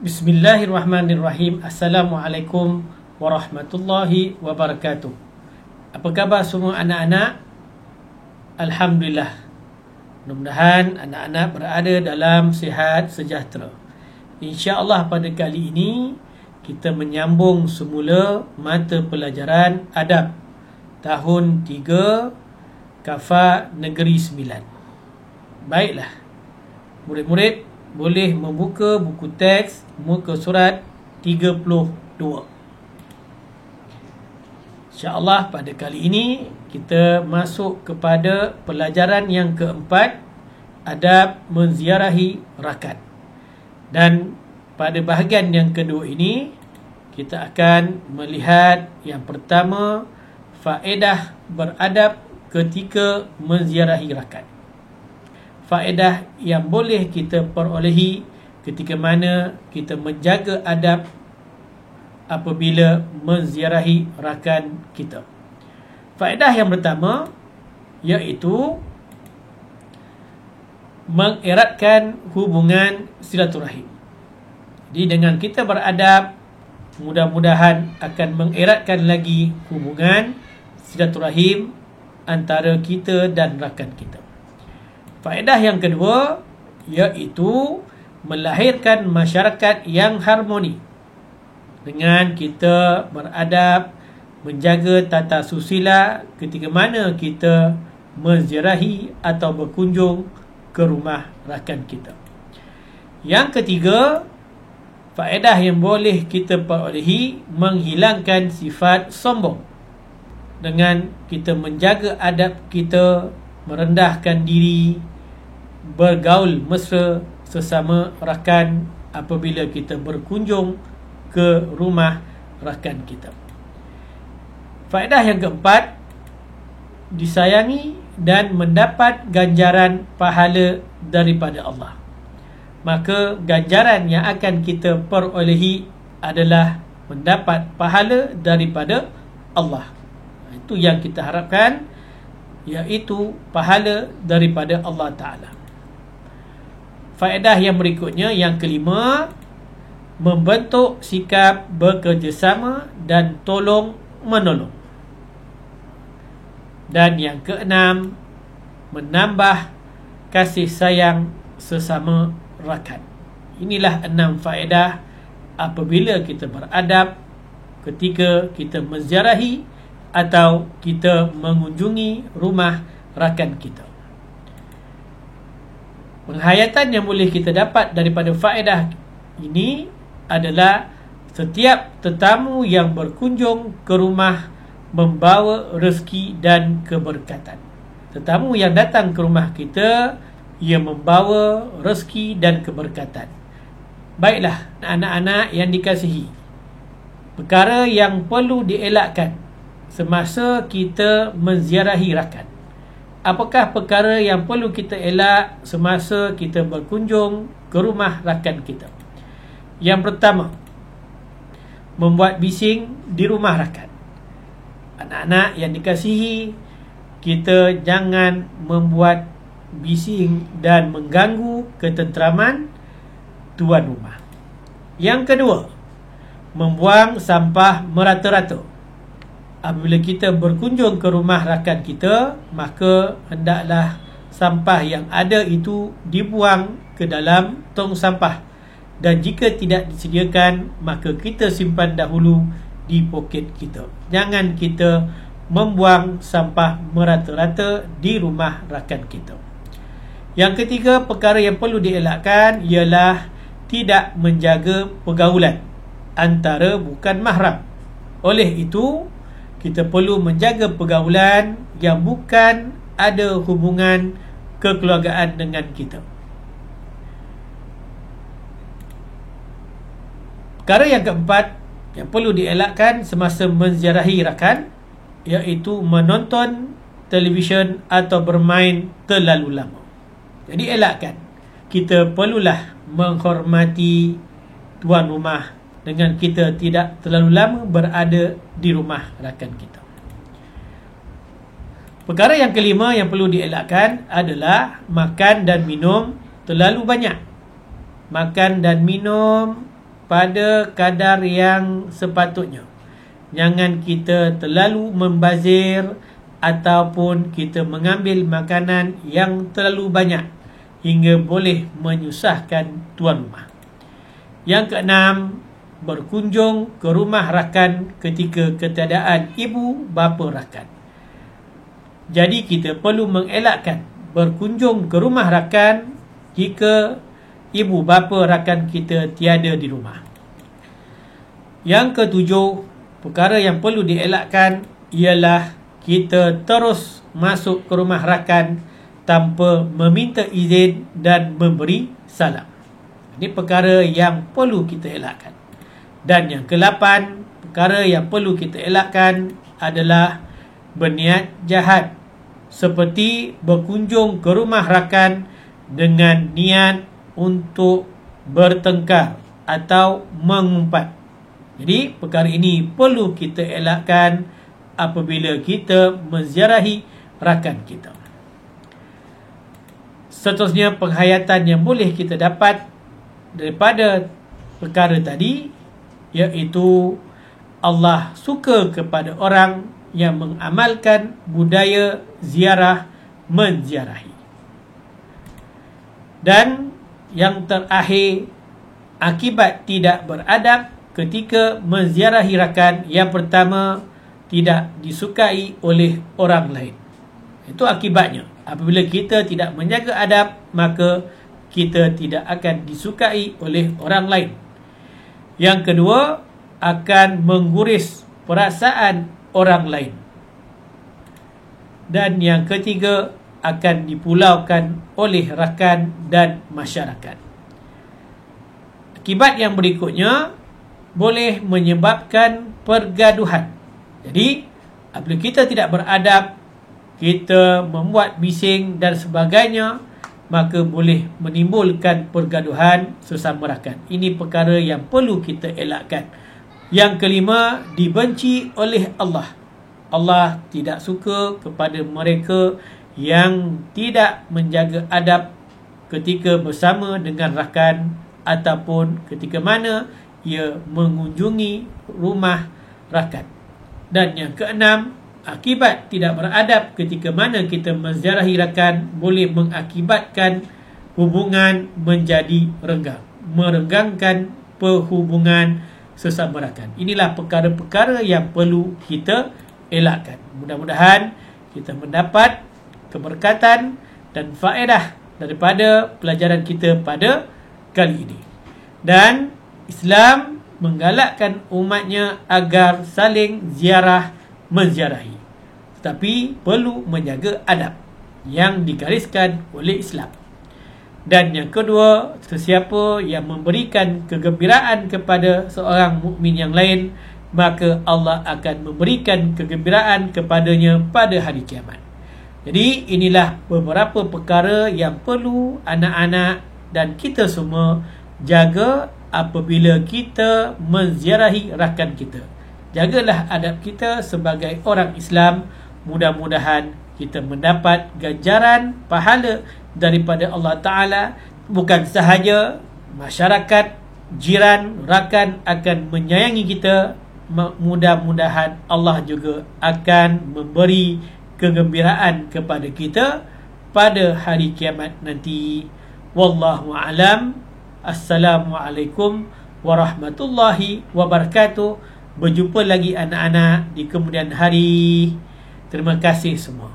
Bismillahirrahmanirrahim. Assalamualaikum warahmatullahi wabarakatuh. Apa khabar semua anak-anak? Alhamdulillah. Mudah-mudahan anak-anak berada dalam sihat sejahtera. InsyaAllah pada kali ini kita menyambung semula mata pelajaran adab tahun 3 Kafa Negeri 9. Baiklah, murid-murid boleh membuka buku teks muka surat 32. InsyaAllah pada kali ini kita masuk kepada pelajaran yang keempat, adab menziarahi rakat. Dan pada bahagian yang kedua ini kita akan melihat yang pertama, faedah beradab ketika menziarahi rakat. Faedah yang boleh kita perolehi ketika mana kita menjaga adab apabila menziarahi rakan kita. Faedah yang pertama iaitu mengeratkan hubungan silaturahim. Jadi dengan kita beradab, mudah-mudahan akan mengeratkan lagi hubungan silaturahim antara kita dan rakan kita. Faedah yang kedua iaitu melahirkan masyarakat yang harmoni. Dengan kita beradab, menjaga tata susila ketika mana kita menziarahi atau berkunjung ke rumah rakan kita. Yang ketiga, faedah yang boleh kita perolehi menghilangkan sifat sombong. Dengan kita menjaga adab kita, merendahkan diri, bergaul mesra sesama rakan apabila kita berkunjung ke rumah rakan kita. Faedah yang keempat, disayangi dan mendapat ganjaran pahala daripada Allah. Maka ganjaran yang akan kita perolehi adalah mendapat pahala daripada Allah. Itu yang kita harapkan, iaitu pahala daripada Allah Ta'ala. Faedah yang berikutnya, yang kelima, membentuk sikap bekerjasama dan tolong menolong. Dan yang keenam, menambah kasih sayang sesama rakan. Inilah 6 faedah apabila kita beradab ketika kita menziarahi atau kita mengunjungi rumah rakan kita. Penghayatan yang boleh kita dapat daripada faedah ini adalah setiap tetamu yang berkunjung ke rumah membawa rezeki dan keberkatan. Tetamu yang datang ke rumah kita, ia membawa rezeki dan keberkatan. Baiklah anak-anak yang dikasihi, perkara yang perlu dielakkan semasa kita menziarahi rakan. Apakah perkara yang perlu kita elak semasa kita berkunjung ke rumah rakan kita? Yang pertama, membuat bising di rumah rakan. Anak-anak yang dikasihi, kita jangan membuat bising dan mengganggu ketenteraman tuan rumah. Yang kedua, membuang sampah merata-rata. Apabila kita berkunjung ke rumah rakan kita, maka hendaklah sampah yang ada itu dibuang ke dalam tong sampah. Dan jika tidak disediakan, maka kita simpan dahulu di poket kita. Jangan kita membuang sampah merata-rata di rumah rakan kita. Yang ketiga, perkara yang perlu dielakkan ialah tidak menjaga pergaulan antara bukan mahram. Oleh itu, kita perlu menjaga pergaulan yang bukan ada hubungan kekeluargaan dengan kita. Perkara yang keempat yang perlu dielakkan semasa menziarahi rakan iaitu menonton televisyen atau bermain terlalu lama. Jadi elakkan. Kita perlulah menghormati tuan rumah dengan kita tidak terlalu lama berada di rumah rakan kita. Perkara yang kelima yang perlu dielakkan adalah makan dan minum terlalu banyak. Makan dan minum pada kadar yang sepatutnya. Jangan kita terlalu membazir ataupun kita mengambil makanan yang terlalu banyak hingga boleh menyusahkan tuan rumah. Yang keenam, berkunjung ke rumah rakan ketika ketiadaan ibu bapa rakan. Jadi kita perlu mengelakkan berkunjung ke rumah rakan jika ibu bapa rakan kita tiada di rumah. Yang ketujuh, perkara yang perlu dielakkan ialah kita terus masuk ke rumah rakan tanpa meminta izin dan memberi salam. Ini perkara yang perlu kita elakkan. Dan yang ke-8, perkara yang perlu kita elakkan adalah berniat jahat, seperti berkunjung ke rumah rakan dengan niat untuk bertengkar atau mengumpat. Jadi perkara ini perlu kita elakkan apabila kita menziarahi rakan kita. Seterusnya, penghayatan yang boleh kita dapat daripada perkara tadi, iaitu Allah suka kepada orang yang mengamalkan budaya ziarah menziarahi. Dan yang terakhir, akibat tidak beradab ketika menziarahi rakan, yang pertama, tidak disukai oleh orang lain. Itu akibatnya. Apabila kita tidak menjaga adab, maka kita tidak akan disukai oleh orang lain. Yang kedua, akan mengguris perasaan orang lain. Dan yang ketiga, akan dipulaukan oleh rakan dan masyarakat. Akibat yang berikutnya boleh menyebabkan pergaduhan. Jadi, apabila kita tidak beradab, kita membuat bising dan sebagainya, maka boleh menimbulkan pergaduhan sesama rakan. Ini perkara yang perlu kita elakkan. Yang kelima, dibenci oleh Allah. Allah tidak suka kepada mereka yang tidak menjaga adab ketika bersama dengan rakan ataupun ketika mana ia mengunjungi rumah rakan. Dan yang keenam, akibat tidak beradab ketika mana kita menziarahi rakan boleh mengakibatkan hubungan menjadi renggang, merenggangkan perhubungan sesama rakan. Inilah perkara-perkara yang perlu kita elakkan. Mudah-mudahan kita mendapat keberkatan dan faedah daripada pelajaran kita pada kali ini. Dan Islam menggalakkan umatnya agar saling ziarah menziarahi, tetapi perlu menjaga adab yang digariskan oleh Islam. Dan yang kedua, sesiapa yang memberikan kegembiraan kepada seorang mukmin yang lain, maka Allah akan memberikan kegembiraan kepadanya pada hari kiamat. Jadi inilah beberapa perkara yang perlu anak-anak dan kita semua jaga apabila kita menziarahi rakan kita. Jagalah adab kita sebagai orang Islam. Mudah-mudahan kita mendapat ganjaran pahala daripada Allah Ta'ala. Bukan sahaja masyarakat, jiran, rakan akan menyayangi kita, mudah-mudahan Allah juga akan memberi kegembiraan kepada kita pada hari kiamat nanti. Wallahu a'lam. Assalamualaikum warahmatullahi wabarakatuh. Berjumpa lagi anak-anak di kemudian hari. Terima kasih semua.